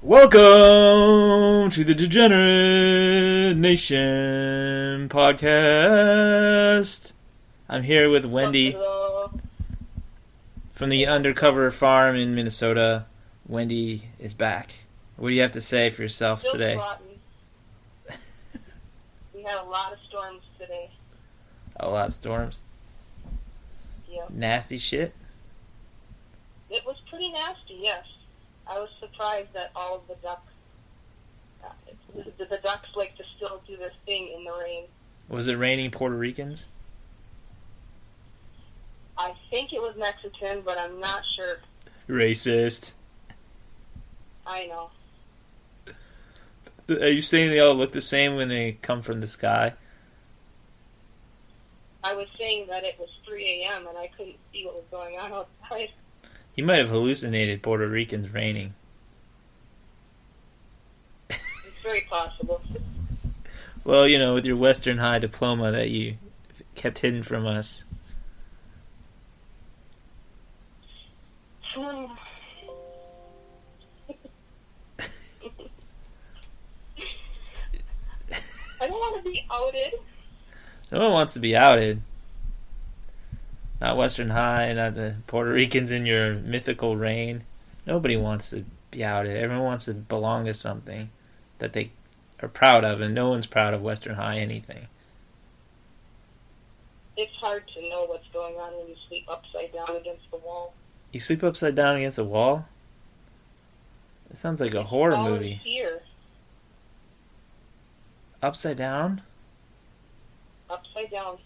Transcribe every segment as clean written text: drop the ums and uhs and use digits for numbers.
Welcome to the Degenerate Nation podcast. I'm here with Wendy from the undercover farm in Minnesota. Wendy is back. What do you have to say for yourself Still today? We had a lot of storms today. A lot of storms? Yep. Nasty shit? It was pretty nasty, yes. I was surprised that all of the ducks, the ducks like to still do this thing in the rain. Was it raining Puerto Ricans? I think it was Mexican, but I'm not sure. Racist. I know. Are you saying they all look the same when they come from the sky? I was saying that it was 3 a.m. and I couldn't see what was going on outside. You might have hallucinated Puerto Ricans raining. It's very possible. Well, you know, with your Western High diploma that you kept hidden from us. I don't want to be outed. No one wants to be outed. Not Western High, not the Puerto Ricans in your mythical reign. Nobody wants to be outed. Everyone wants to belong to something that they are proud of, and no one's proud of Western High anything. It's hard to know what's going on when you sleep upside down against the wall. You sleep upside down against a wall? It sounds like a horror movie. Here. Upside down? Upside down.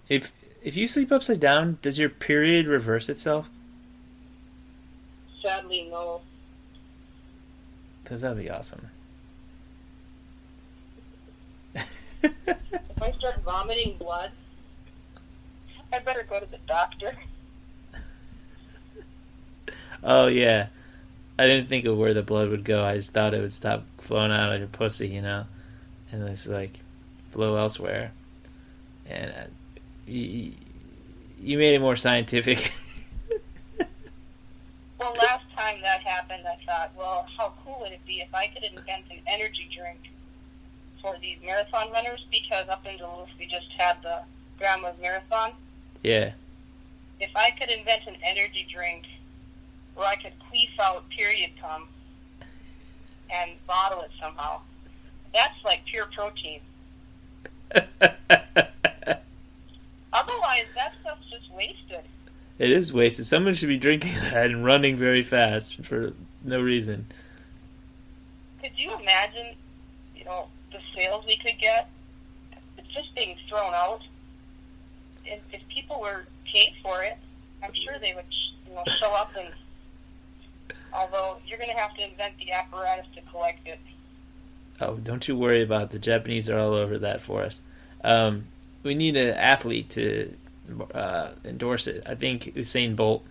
If you sleep upside down, does your period reverse itself? Sadly, no. Because that'd be awesome. If I start vomiting blood, I better go to the doctor. Oh, yeah. I didn't think of where the blood would go. I just thought it would stop flowing out of your pussy, you know? And it's like, flow elsewhere. And you made it more scientific. Well, last time that happened, I thought, well, how cool would it be if I could invent an energy drink for these marathon runners? Because up in Duluth, we just had the Grandma's Marathon. Yeah. If I could invent an energy drink where I could queef out period cum and bottle it somehow, that's like pure protein. Otherwise, that stuff's just wasted. It is wasted. Someone should be drinking that and running very fast for no reason. Could you imagine, the sales we could get? It's just being thrown out. If people were paid for it, I'm sure they would, show up and... Although, you're going to have to invent the apparatus to collect it. Oh, don't you worry about it. The Japanese are all over that for us. We need an athlete to endorse it. I think Usain Bolt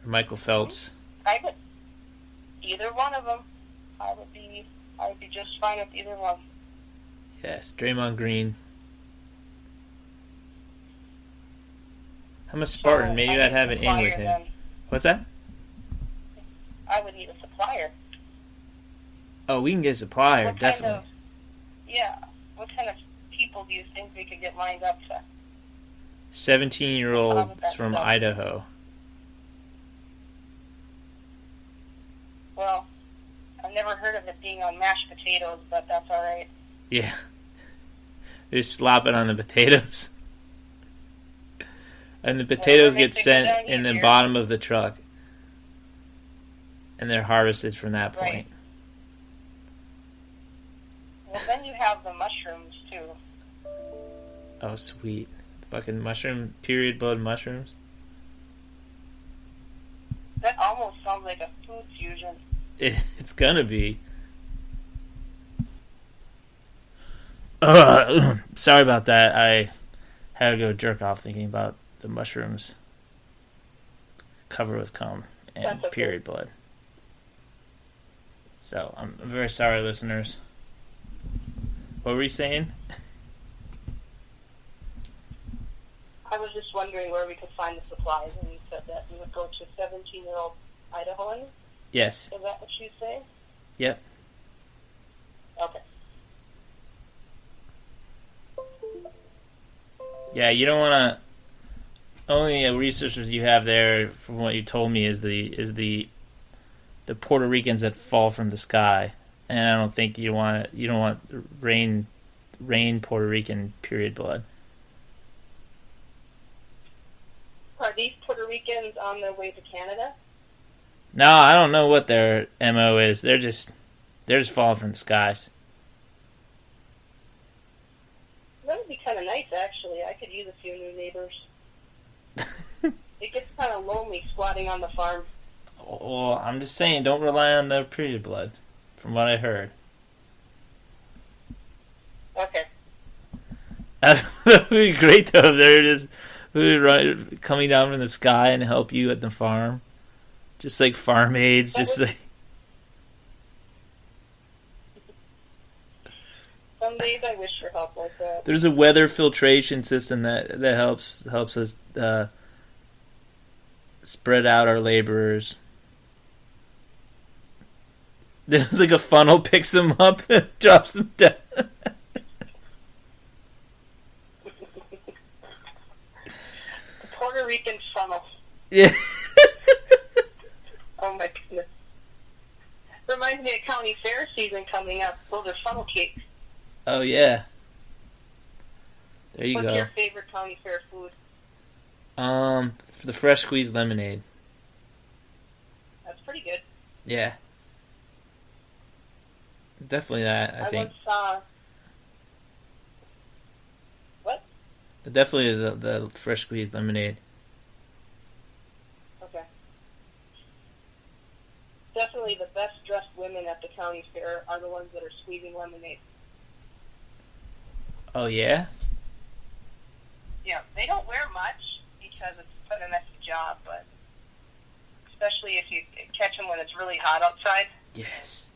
or Michael Phelps. Either one of them. I would be just fine with either one. Yes, Draymond Green. I'm a Spartan. So maybe I'd have an in with him. Then. What's that? I would need a supplier. Oh, we can get a supplier, definitely. What kind of people do you think we could get lined up to? 17-year-olds from Idaho. Well, I've never heard of it being on mashed potatoes, but that's all right. Yeah. They just slop it on the potatoes. And the potatoes get sent in the bottom of the truck. And they're harvested from that point. Right. Well, then you have the mushrooms, too. Oh, sweet. Fucking period blood mushrooms. That almost sounds like a food fusion. It's gonna be. Sorry about that. I had to go jerk off thinking about the mushrooms covered with cum and period blood. So, I'm very sorry, listeners. What were you saying? I was just wondering where we could find the supplies, and you said that we would go to 17 17-year-old Idahoan. Yes. Is that what you say? Yep. Okay. Yeah, you don't want to. Only researchers you have there, from what you told me, is the Puerto Ricans that fall from the sky, and I don't think you don't want rain Puerto Rican period blood. Are these Puerto Ricans on their way to Canada? No, I don't know what their MO is. They're just falling from the skies. That would be kind of nice, actually. I could use a few new neighbors. It gets kind of lonely squatting on the farm. Well, I'm just saying, don't rely on their period blood, from what I heard. Okay. That would be great, though, if they're just coming down from the sky and help you at the farm. Just like farm aides, just like... Some days I wish for help like that. There's a weather filtration system that helps us spread out our laborers. There's like a funnel, picks them up and drops them down. The Puerto Rican funnel. Yeah. Oh my goodness. Reminds me of county fair season coming up. Those are funnel cakes. Oh yeah. There you What's go. your favorite county fair food? The fresh squeezed lemonade. That's pretty good. Yeah. Definitely that, I think. Once, what? Definitely the fresh squeezed lemonade. Okay. Definitely the best dressed women at the county fair are the ones that are squeezing lemonade. Oh yeah? Yeah, they don't wear much because it's quite a messy job, but especially if you catch them when it's really hot outside. Yes.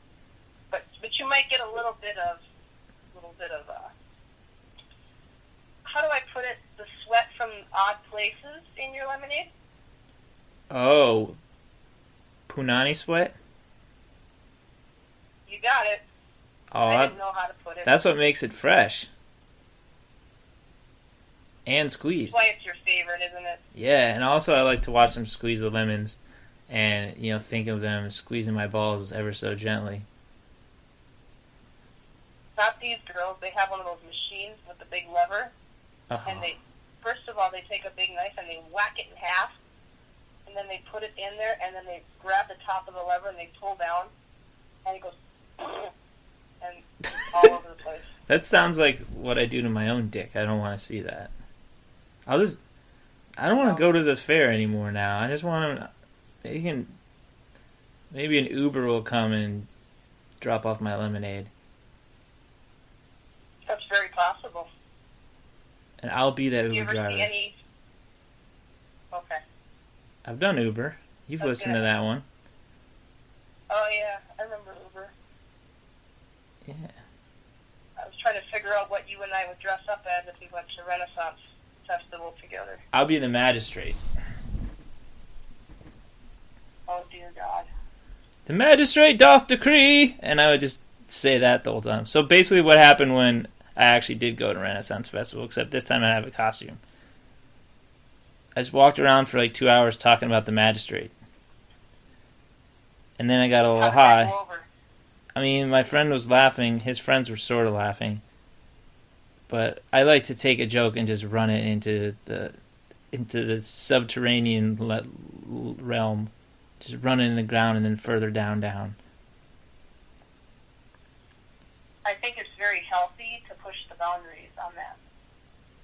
But you might get a little bit of how do I put it? The sweat from odd places in your lemonade. Oh. Punani sweat? You got it. Oh, I didn't know how to put it. That's what makes it fresh. And squeezed. That's why it's your favorite, isn't it? Yeah, and also I like to watch them squeeze the lemons and, think of them squeezing my balls ever so gently. Not these girls. They have one of those machines with the big lever. Oh. And first of all, they take a big knife and they whack it in half. And then they put it in there and then they grab the top of the lever and they pull down. And it goes... and all over the place. That sounds like what I do to my own dick. I don't want to see that. I don't want to go to the fair anymore now. I just want to... Maybe an Uber will come and drop off my lemonade. That's very possible. And I'll be that Have you Uber ever driver. seen any... Okay. I've done Uber. You've That's listened good. to that one. Oh, yeah. I remember Uber. Yeah. I was trying to figure out what you and I would dress up as if we went to Renaissance Festival together. I'll be the magistrate. Oh, dear God. The magistrate doth decree! And I would just say that the whole time. So basically what happened when I actually did go to Renaissance Festival, except this time I have a costume. I just walked around for like 2 hours talking about the magistrate. And then I got a little How did that high. go over? I mean, my friend was laughing. His friends were sort of laughing. But I like to take a joke and just run it into the subterranean realm. Just run it in the ground and then further down. I think it's very healthy to push the boundaries on that.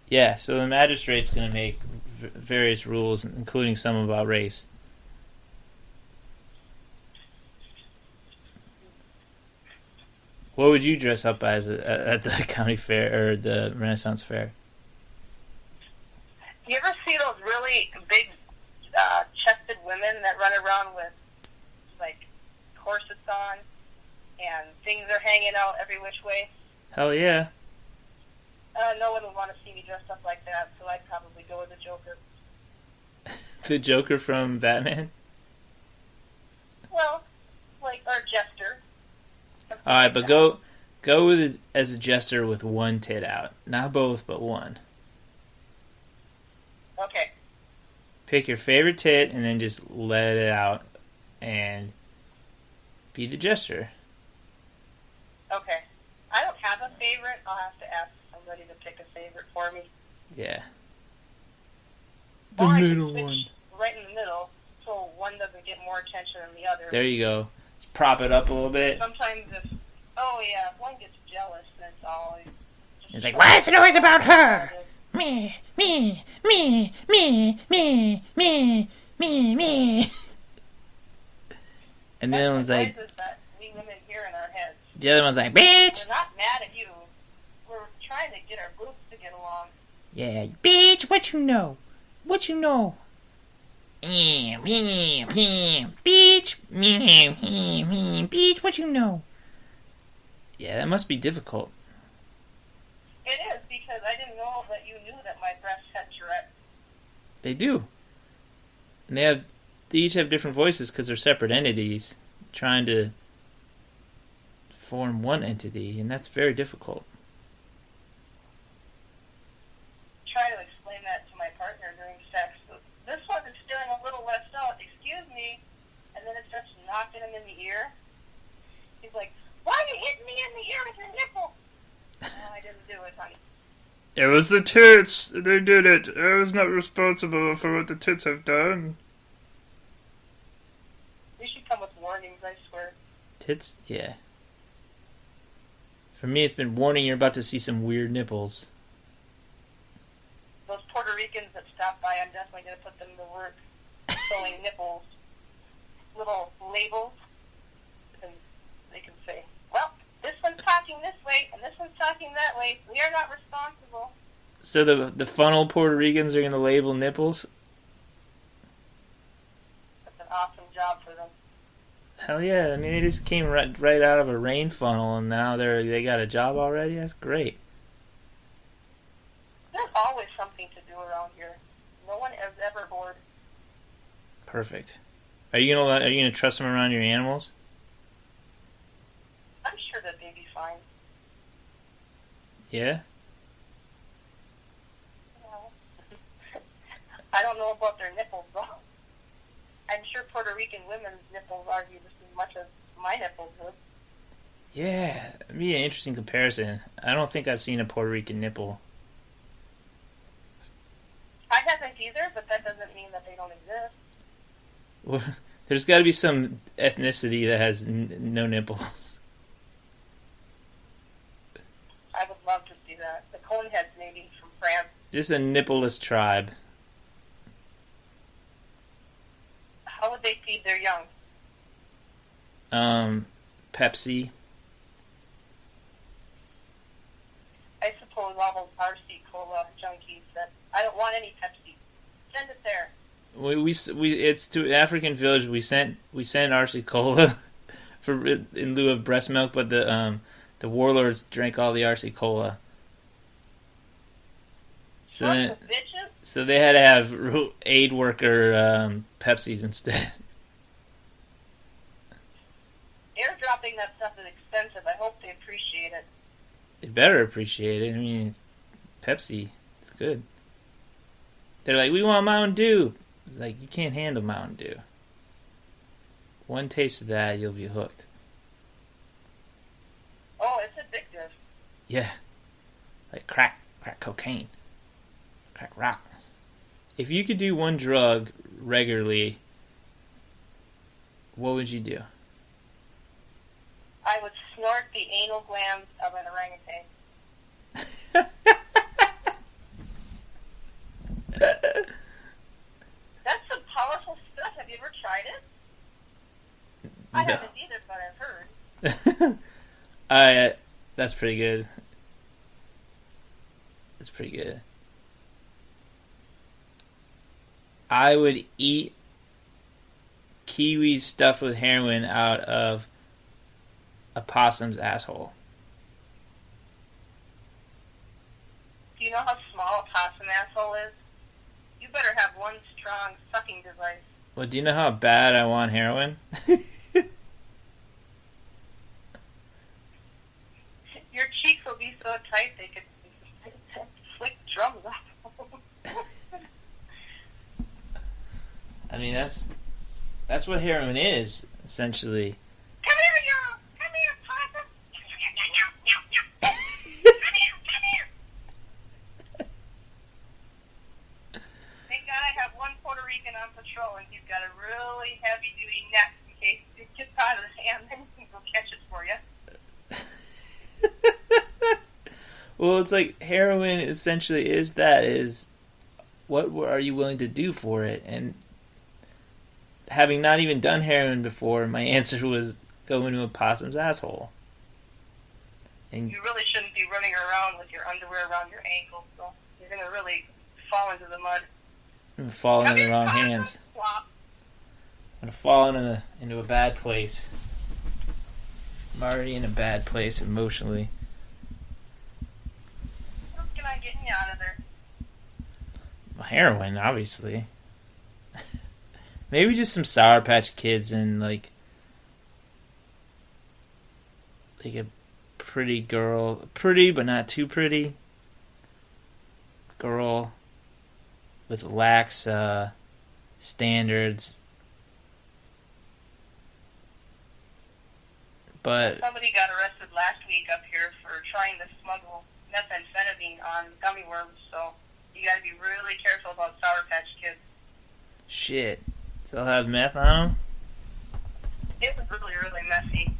Yeah, so the magistrate's going to make various rules, including some about race. What would you dress up as at the county fair or the Renaissance fair? You ever see those really big chested women that run around with like corsets on and things are hanging out every which way? Hell yeah. No one would want to see me dressed up like that, so I'd probably go with the Joker. The Joker from Batman? All right, but go with it as a gesture with one tit out, not both, but one. Okay. Pick your favorite tit and then just let it out and be the gesture. Okay. I don't have a favorite. I'll have to ask somebody to pick a favorite for me. Yeah. The middle one. Right in the middle, so one doesn't get more attention than the other. There you go. Just prop it up a little bit. Sometimes if one gets jealous, then it's always... It's like, why is it always about her? Me, me, me, me, me, me, me, me. And the other one's like... that we women hear in our heads. The other one's like, bitch! We're not mad at you. We're trying to get our groups to get along. Yeah, bitch, what you know? What you know? Bitch, bitch, what you know? Yeah, that must be difficult. It is, because I didn't know that you knew that my breasts had Tourette. They do. And they each have different voices because they're separate entities trying to form one entity, and that's very difficult. Try to explain that to my partner during sex. This one is feeling a little left out. Excuse me. And then it starts knocking him in the ear. He's like, why are you hitting me in the ear with your nipple? Oh, I didn't do it, honey. It was the tits. They did it. I was not responsible for what the tits have done. You should come with warnings, I swear. Tits? Yeah. For me, it's been warning you're about to see some weird nipples. Those Puerto Ricans that stop by, I'm definitely going to put them to work sewing nipples, little labels, and they can say, well, this one's talking this way, and this one's talking that way. We are not responsible. So the funnel Puerto Ricans are going to label nipples? That's an awesome job for them. Hell yeah. I mean, they just came right out of a rain funnel, and now they got a job already? That's great. There's always something to do around here. No one is ever bored. Perfect. Are you gonna trust them around your animals? I'm sure that they'd be fine. Yeah? I don't know about their nipples, though. I'm sure Puerto Rican women's nipples argue just as much as my nipples would. Yeah, it'd be an interesting comparison. I don't think I've seen a Puerto Rican nipple. I haven't either, but that doesn't mean that they don't exist. Well, there's got to be some ethnicity that has no nipples. I would love to see that. The Coneheads, maybe, from France. Just a nippleless tribe. How would they feed their young? Pepsi. I suppose all those RC Cola junkies that I don't want any Pepsi. Send it there. We it's to African village. We sent RC Cola for in lieu of breast milk, but the warlords drank all the RC Cola. So then, so they had to have aid worker Pepsis instead. Airdropping that stuff is expensive. I hope they appreciate it. They better appreciate it. I mean, it's Pepsi. It's good. They're like, we want Mountain Dew. It's like, you can't handle Mountain Dew. One taste of that, you'll be hooked. Oh, it's addictive. Yeah. Like crack cocaine. Crack rock. If you could do one drug regularly, what would you do? I would snort the anal glands of an orangutan. That's some powerful stuff. Have you ever tried it? I haven't either, but I've heard. That's pretty good. That's pretty good. I would eat kiwis stuffed with heroin out of a possum's asshole. Do you know how small a possum asshole is? You better have one strong sucking device. Well, do you know how bad I want heroin? that's what heroin is, essentially. Come here, you! Come here, possum! Come here, come here! Thank God I have one Puerto Rican on patrol, and he's got a really heavy-duty net in case it gets out of his hand, then he can go catch it for you. Well, it's like heroin essentially is what are you willing to do for it? And having not even done heroin before, my answer was go into a possum's asshole. And You really shouldn't be running around with your underwear around your ankles, so you're going to really fall into the mud. I'm falling Come in the here, wrong possum! hands. Flop. I'm falling into a bad place. I'm already in a bad place emotionally. What can I get you out of there? Heroin, obviously. Maybe just some Sour Patch Kids and like a pretty girl, pretty but not too pretty girl with lax standards. But Somebody got arrested last week up here for trying to smuggle methamphetamine on gummy worms, so you got to be really careful about Sour Patch Kids. shit, they'll have meth on them. It was really, really messy.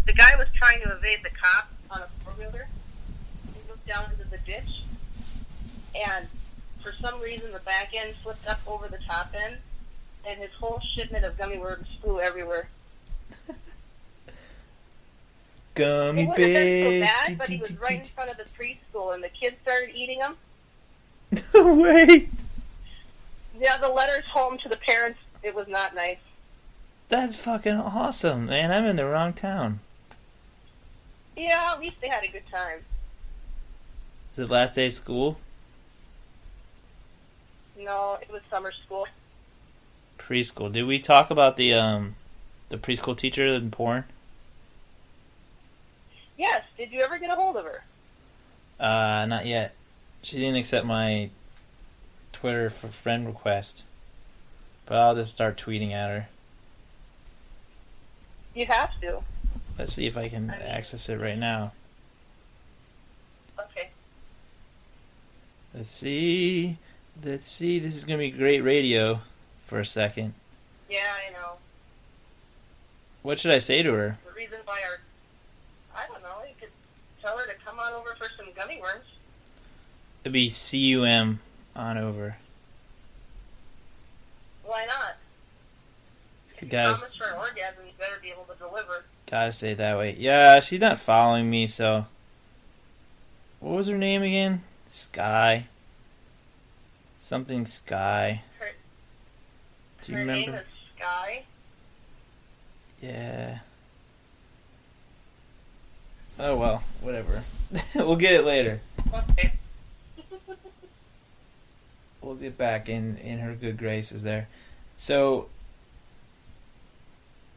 The guy was trying to evade the cop on a four-wheeler. He looked down into the ditch, and for some reason the back end slipped up over the top end, and his whole shipment of gummy worms flew everywhere. Gummy It wouldn't have been bears. so bad, but he was right in front of the preschool, and the kids started eating them. No way. Yeah, the letters home to the parents, it was not nice. That's fucking awesome, man. I'm in the wrong town. Yeah, at least they had a good time. Is it last day of school? No, it was summer school. Preschool. Did we talk about the preschool teacher in porn? Yes, did you ever get a hold of her? Not yet. She didn't accept my Twitter for friend request. But I'll just start tweeting at her. You have to. Let's see if I can access it right now. Okay. Let's see. This is going to be great radio for a second. Yeah, I know. What should I say to her? The reason why I don't know, you could tell her to come on over for some gummy worms. It'd be CUM on over. Why not? If you Guys, promise for an orgasm, you better be able to deliver. gotta say it that way. Yeah, she's not following me, so... What was her name again? Sky. Something Sky. Do you Her remember? name is Sky. Yeah. Oh well, whatever. We'll get it later. Okay. We'll get back in her good graces there. So,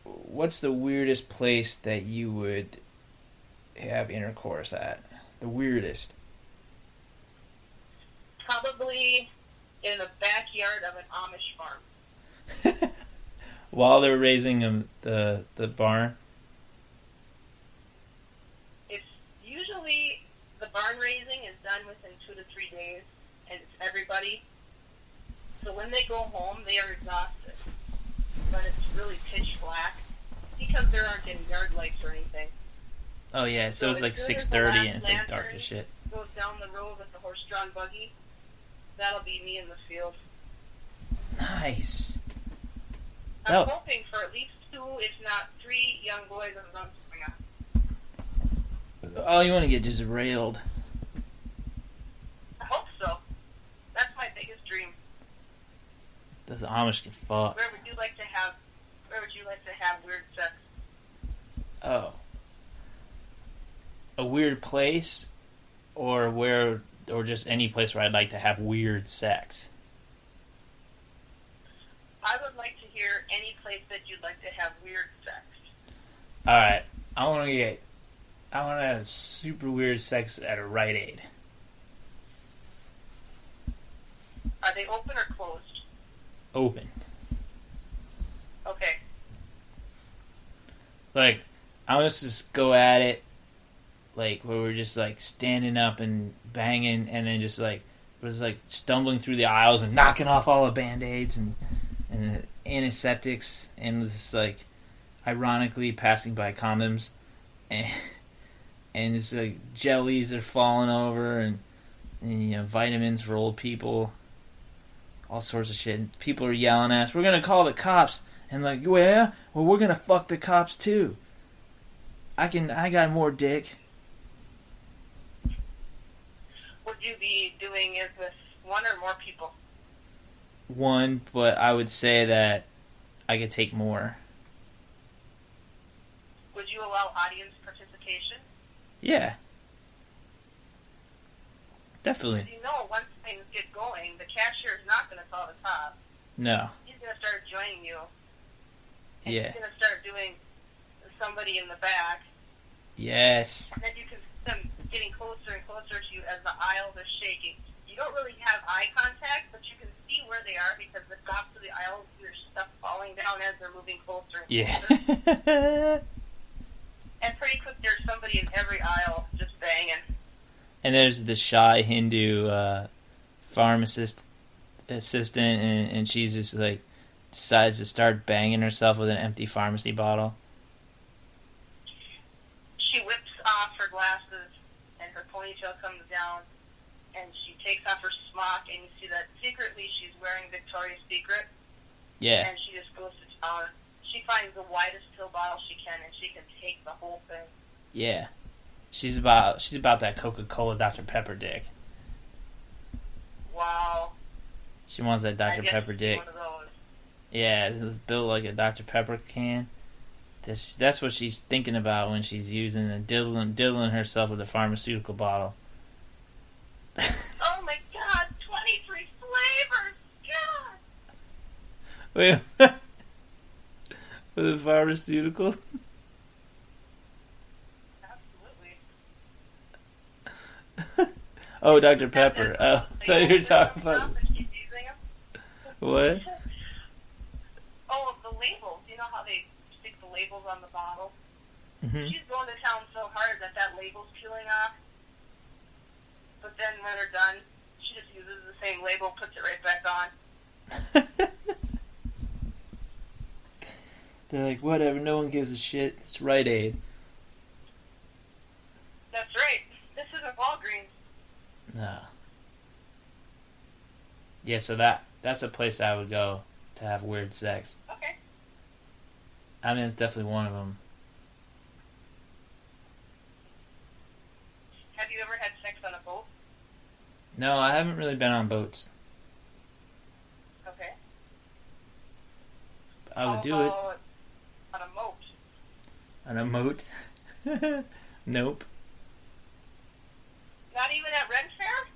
what's the weirdest place that you would have intercourse at? The weirdest. Probably in the backyard of an Amish farm. While they're raising the barn. It's usually the barn raising is done within 2 to 3 days, and it's everybody. So when they go home, they are exhausted, but it's really pitch black because there aren't any yard lights or anything. Oh yeah, so it's like as soon as 6:30 the last and it's like dark lantern as shit. Goes down the road with the horse-drawn buggy. That'll be me in the field. Nice. I'm Oh. hoping for at least 2, if not 3, young boys and them coming up. Oh, you want to get just railed. I hope so. That's my biggest dream. Those Amish can fuck. Where would you like to have? Where would you like to have weird sex? Oh. A weird place? Or just any place where I'd like to have weird sex? I would like to hear any place that you'd like to have weird sex. Alright. I want to have super weird sex at a Rite Aid. they open or closed? Open. Okay. Like, I want to just go at it, like, where we're just, like, standing up and banging, and then just, like, we're just, like, stumbling through the aisles and knocking off all the Band-Aids and antiseptics, and just, like, ironically passing by condoms, and it's, like, jellies are falling over, and you know, vitamins for old people, all sorts of shit. People are yelling at us, we're gonna call the cops, and like, well, we're gonna fuck the cops too. I got more dick. Would you be doing it with one or more people? One, but I would say that I could take more. Would you allow audience participation? Yeah. Definitely. You know, once things get going, the cashier is not going to call the cops. No. He's going to start joining you. And Yeah. he's going to start doing somebody in the back. Yes. And then you can see them getting closer and closer to you as the aisles are shaking. You don't really have eye contact, but you can see where they are because the tops of the aisles, there's stuff falling down as they're moving closer and closer. Yeah. And pretty quick, there's somebody in every aisle just banging. And there's the shy Hindu pharmacist assistant, and she's just like decides to start banging herself with an empty pharmacy bottle. She whips off her glasses, and her ponytail comes down, and she takes off her smock, and you see that secretly she's wearing Victoria's Secret. Yeah. And she just goes to town. She finds the widest pill bottle she can, and she can take the whole thing. Yeah. She's about that Coca-Cola Dr. Pepper dick. Wow. She wants that Dr. Pepper dick. One of those. Yeah, it's built like a Dr. Pepper can. That's what she's thinking about when she's using and diddling herself with a pharmaceutical bottle. Oh my God! 23 flavors. God. Wait. With a pharmaceutical? Absolutely. Oh, Dr. Pepper. Oh, I thought you were talking about... What? Oh, the labels. You know how they stick the labels on the bottle? Mm-hmm. She's going to town so hard that label's peeling off. But then when they're done, she just uses the same label, puts it right back on. They're like, whatever, no one gives a shit. It's Rite Aid. That's right. This isn't Walgreens. No. Yeah, so that's a place I would go to have weird sex. Okay. I mean, it's definitely one of them. Have you ever had sex on a boat? No, I haven't really been on boats. Okay. I would do it. On a moat? On a moat? Nope. Not even at Ren Fair?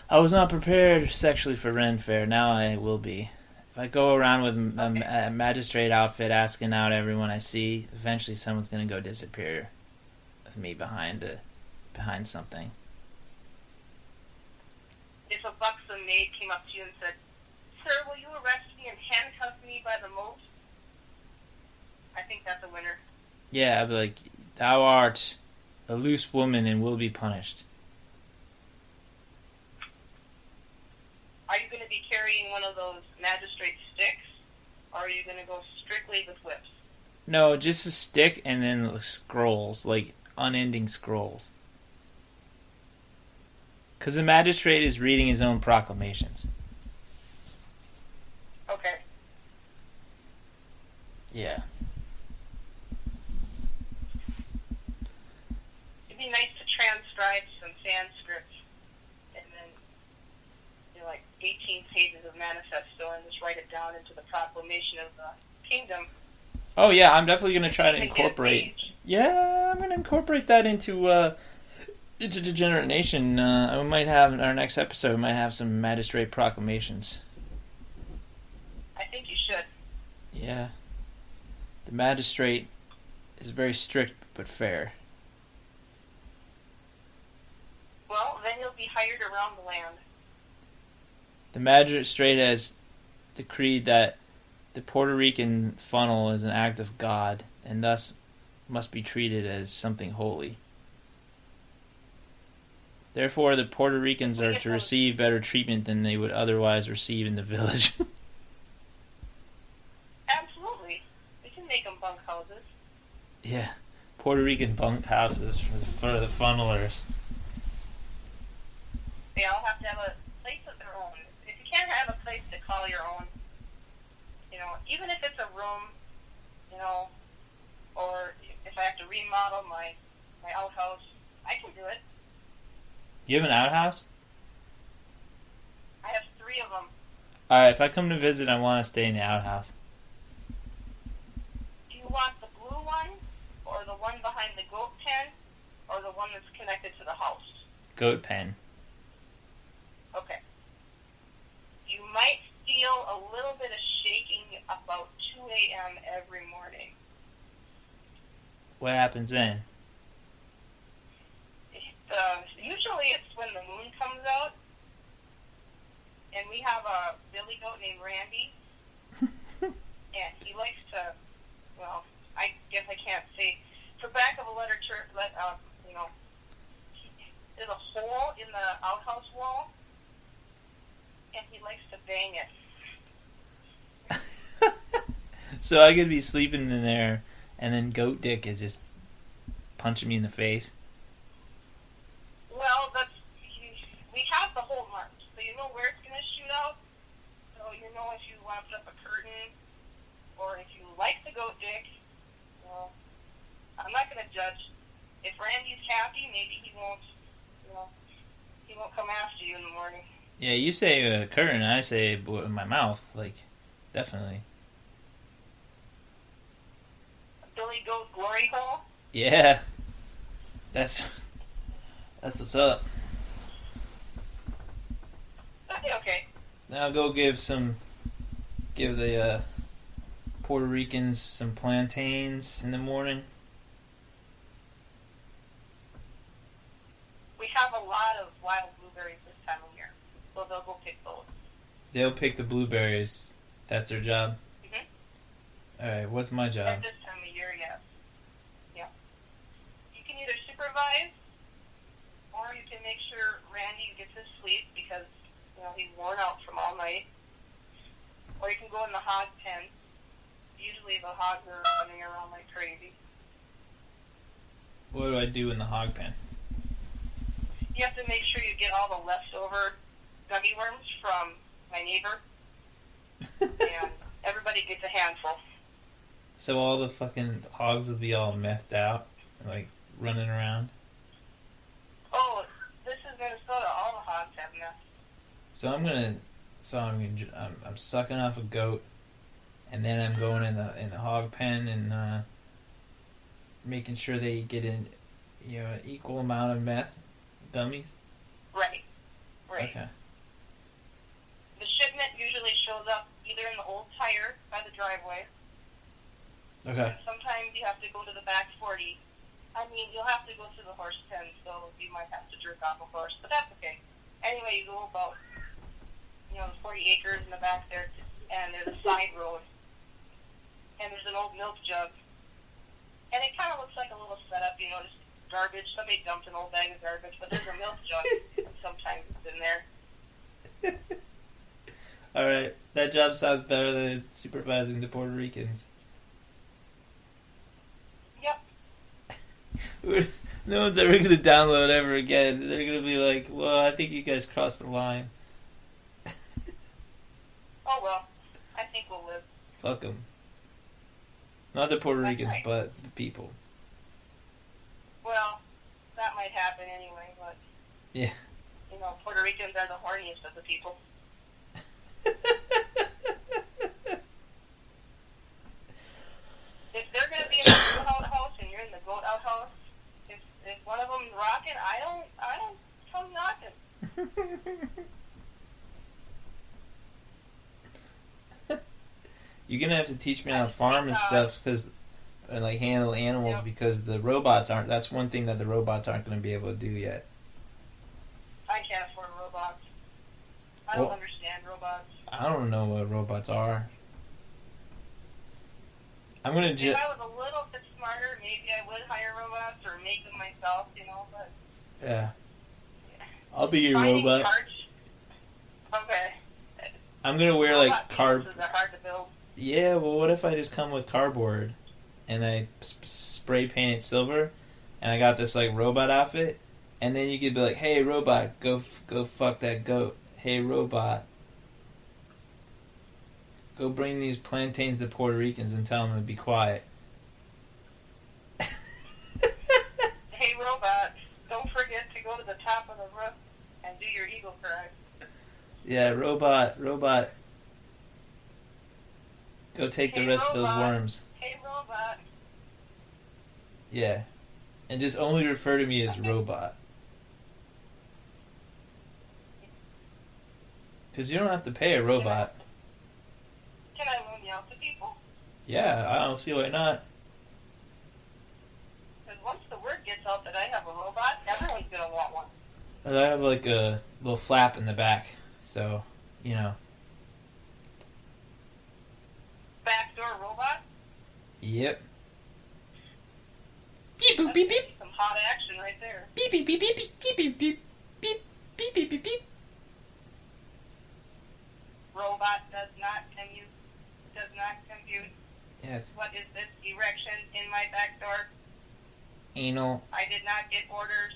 I was not prepared sexually for Ren Fair. Now I will be. If I go around with a magistrate outfit asking out everyone I see, eventually someone's going to go disappear with me behind something. If a buxom maid came up to you and said, "Sir, will you arrest me and handcuff me by the moat?" I think that's a winner. Yeah, I'd be like, thou art a loose woman and will be punished. Are you going to be carrying one of those magistrate sticks, or are you going to go strictly with whips? No, just a stick and then scrolls, like unending scrolls. Because the magistrate is reading his own proclamations. Okay. Yeah. It'd be nice to transcribe some Sanskrit and then like 18 pages of manifesto and just write it down into the proclamation of the kingdom. Oh yeah, I'm definitely going to try to incorporate. Yeah, I'm going to incorporate that into Degenerate Nation. We might have in our next episode. We might have some magistrate proclamations. I think you should. Yeah. The magistrate is very strict but fair. Well, then you'll be hired around the land. The magistrate has decreed that the Puerto Rican funnel is an act of God, and thus must be treated as something holy. Therefore, the Puerto Ricans are to receive better treatment than they would otherwise receive in the village. Absolutely. We can make them bunk houses. Yeah, Puerto Rican bunk houses for the funnelers. They all have to have a place of their own. If you can't have a place to call your own, even if it's a room, or if I have to remodel my outhouse, I can do it. You have an outhouse? I have 3 of them. Alright, if I come to visit, I want to stay in the outhouse. Do you want the blue one, or the one behind the goat pen, or the one that's connected to the house? Goat pen. Okay. You might feel a little bit of shaking about 2 a.m. every morning. What happens then? Usually it's when the moon comes out, and we have a billy goat named Randy, and he likes to, I guess I can't say, for lack of a letter, there's a hole in the outhouse wall, and he likes to bang it. So I could be sleeping in there, and then Goat Dick is just punching me in the face. Well, we have the hole marked, so you know where it's going to shoot out. So you know if you want to put up a curtain, or if you like the Goat Dick. Well, I'm not going to judge. If Randy's happy, maybe he won't come after you in the morning. Yeah, you say curtain, I say in my mouth, definitely. Billy Goat glory hole? Yeah. That's what's up. Okay. Now I'll go give the Puerto Ricans some plantains in the morning. We have a lot of wild blueberries this time of year, so they'll go pick those. They'll pick the blueberries. That's their job? Mm-hmm. Alright, what's my job? At this time of year, yes. Yeah. You can either supervise, or you can make sure Randy gets his sleep because, he's worn out from all night. Or you can go in the hog pen. Usually the hogs are running around like crazy. What do I do in the hog pen? You have to make sure you get all the leftover gummy worms from my neighbor. And everybody gets a handful. So all the fucking hogs will be all methed out, running around? Oh, this is Minnesota. All the hogs have nests. So I'm sucking off a goat, and then I'm going in the hog pen and making sure they get an equal amount of meth gummies. Right. Okay. The shipment usually shows up either in the old tire by the driveway. Okay. Sometimes you have to go to the back 40. I mean, you'll have to go to the horse pen, so you might have to jerk off a horse, but that's okay. Anyway, you go about 40 acres in the back there, and there's a side road, and there's an old milk jug, and it kind of looks like a little setup, just garbage. Somebody dumped an old bag of garbage, but there's a milk jug, and sometimes it's in there. Alright, that job sounds better than supervising the Puerto Ricans. Yep. No one's ever going to download ever again. They're going to be like, well, I think you guys crossed the line. Oh, well, I think we'll live. Fuck them. Not the Puerto That's Ricans, right. but the people. Well, that might happen anyway, but... Yeah. Puerto Ricans are the horniest of the people. If they're going to be in the goat outhouse and you're in the goat outhouse, if one of them's rocking, I don't come knocking. You're going to have to teach me how to farm and stuff, handle animals, Yep. because the robots aren't, that's one thing that the robots aren't going to be able to do yet. I can't afford robots. I don't Well- understand robots. I don't know what robots are. I'm gonna If I was a little bit smarter, maybe I would hire robots or make them myself, but... Yeah. I'll be your Finding robot. parts... Okay. I'm gonna wear like Robot pieces are hard to build. Yeah, well, what if I just come with cardboard and I spray paint it silver, and I got this like robot outfit, and then you could be like, "Hey, robot, go fuck that goat. Hey, robot, go bring these plantains to Puerto Ricans and tell them to be quiet." Hey, robot, don't forget to go to the top of the roof and do your eagle cry. Yeah, robot, go take the rest of those worms. Hey, robot. Yeah, and just only refer to me as robot. Because you don't have to pay a robot. Can I loan you out to people? Yeah, I don't see why not. Because once the word gets out that I have a robot, everyone's going to want one. I have like a little flap in the back, so, Backdoor robot? Yep. Beep boop beep beep. Some hot action right there. Beep beep beep beep beep beep beep beep beep beep beep beep beep. Robot does not compute. Yes. What is this erection in my back door? Anal. I did not get orders.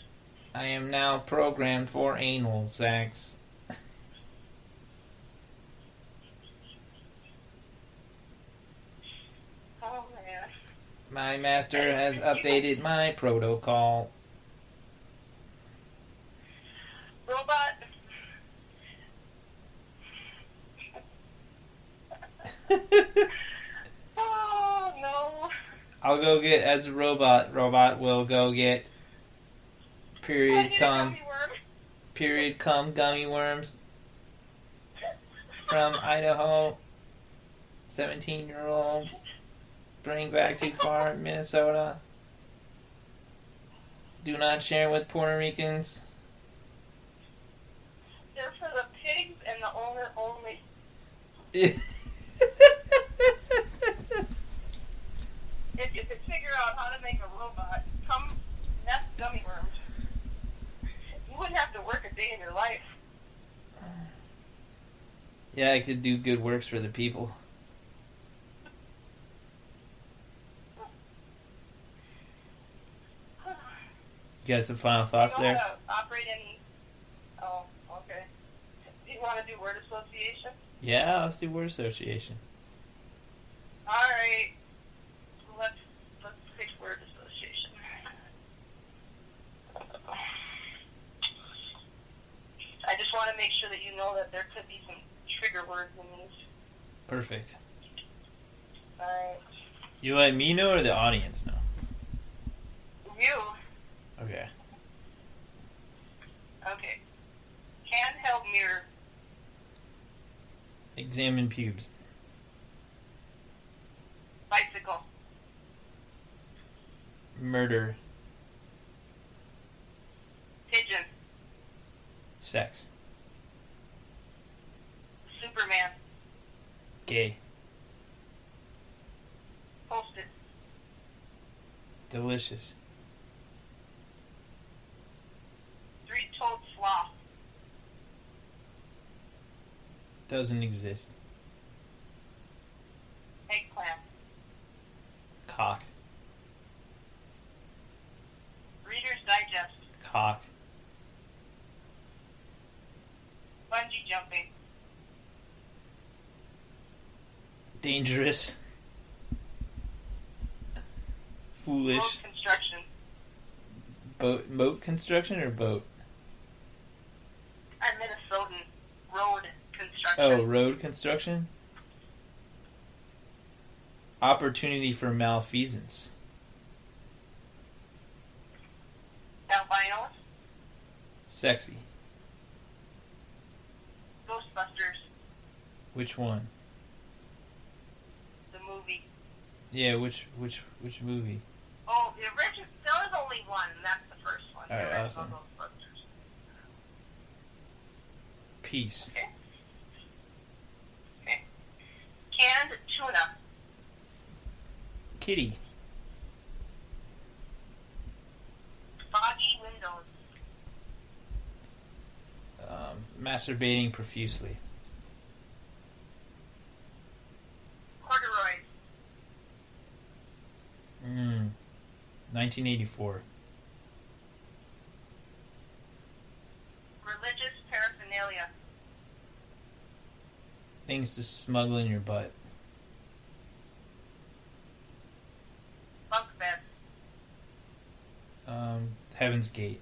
I am now programmed for anal sex. Oh, man. My master has updated my protocol. Robot. Oh, no. I'll go get, as a robot will go get period cum gummy worms from Idaho. 17-year-olds. Bring back too far, Minnesota. Do not share with Puerto Ricans. They're for the pigs and the owner only. If you could figure out how to make a robot come nest gummy worms, you wouldn't have to work a day in your life. Yeah, I could do good works for the people. You got some final thoughts there? How to operate any... Oh, okay. Do you want to do word association? Yeah, let's do word association. All right. Let's pick word association. I just want to make sure that you know that there could be some trigger words in these. Perfect. All right. You let me know or the audience know? You. Okay. Okay. Handheld mirror. Examine pubes. Bicycle. Murder. Pigeon. Sex. Superman. Gay. Post-it. Delicious. Three-toed sloth. Doesn't exist. Eggplant. Cock. Reader's Digest. Cock. Bungee jumping. Dangerous. Foolish. Road construction. Moat construction or boat? I'm Minnesotan. Road construction. Oh, road construction? Opportunity for malfeasance. Albinos. Sexy. Ghostbusters. Which one? The movie. Yeah, which movie? Oh, the original. There was only one, and that's the first one. All right, the original awesome. Ghostbusters. Peace. Okay. Kitty. Foggy windows. Masturbating profusely. Corduroys. 1984. Religious paraphernalia. Things to smuggle in your butt. Bunk beds. Heaven's Gate.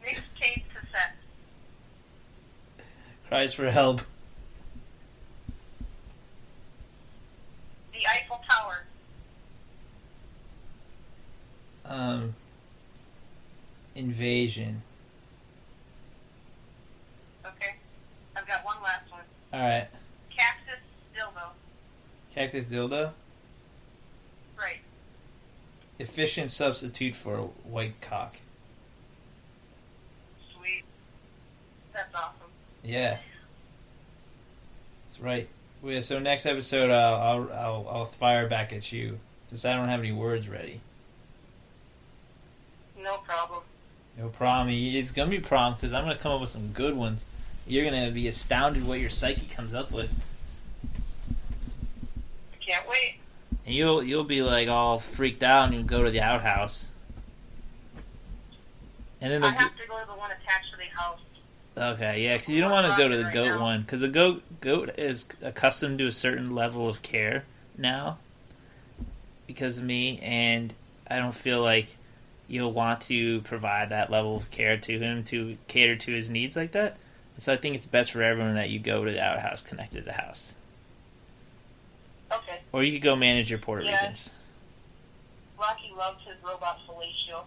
Mixtape cassette. Cries for help. The Eiffel Tower. Invasion. Okay. I've got one last one. Alright. Cactus dildo. Cactus dildo. Right. Efficient substitute for a white cock. Sweet. That's awesome. Yeah. That's right. Yeah, so next episode, I'll fire back at you since I don't have any words ready. No problem. No problem. It's gonna be a problem because I'm gonna come up with some good ones. You're gonna be astounded what your psyche comes up with, I can't wait. and you'll be like all freaked out, and you'll go to the outhouse. And then I have to go to the one attached to the house. okay, yeah, because you don't want to go to the goat one because the goat is accustomed to a certain level of care now because of me, and I don't feel like you'll want to provide that level of care to him to cater to his needs like that. And so I think it's best for everyone that you go to the outhouse connected to the house. Okay. Or you could go manage your Puerto Yeah. Ricans. Rocky loves his robot fellatio.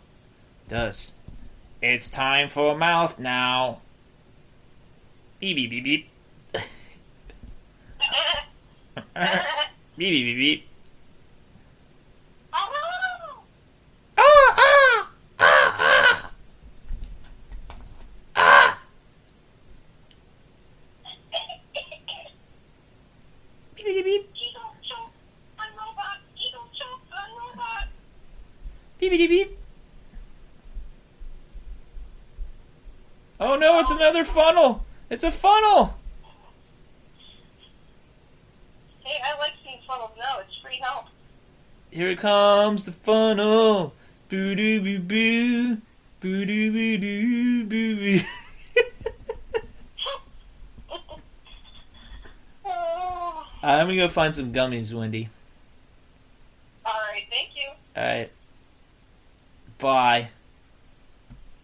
Does. It's time for a mouth now. Beep beep beep beep. Beep beep beep beep. Oh! Ah ah ah ah ah. Beep beep beep. Eagle choke on robot. Eagle choke on robot. Beep beep beep. Oh no, it's another funnel! It's a funnel! Hey, I like seeing funnels now. It's free help. Here comes the funnel. Boo doo boo boo. Boo doo boo doo boo boo. Oh. I'm gonna go find some gummies, Wendy. All right, thank you. Alright. Bye.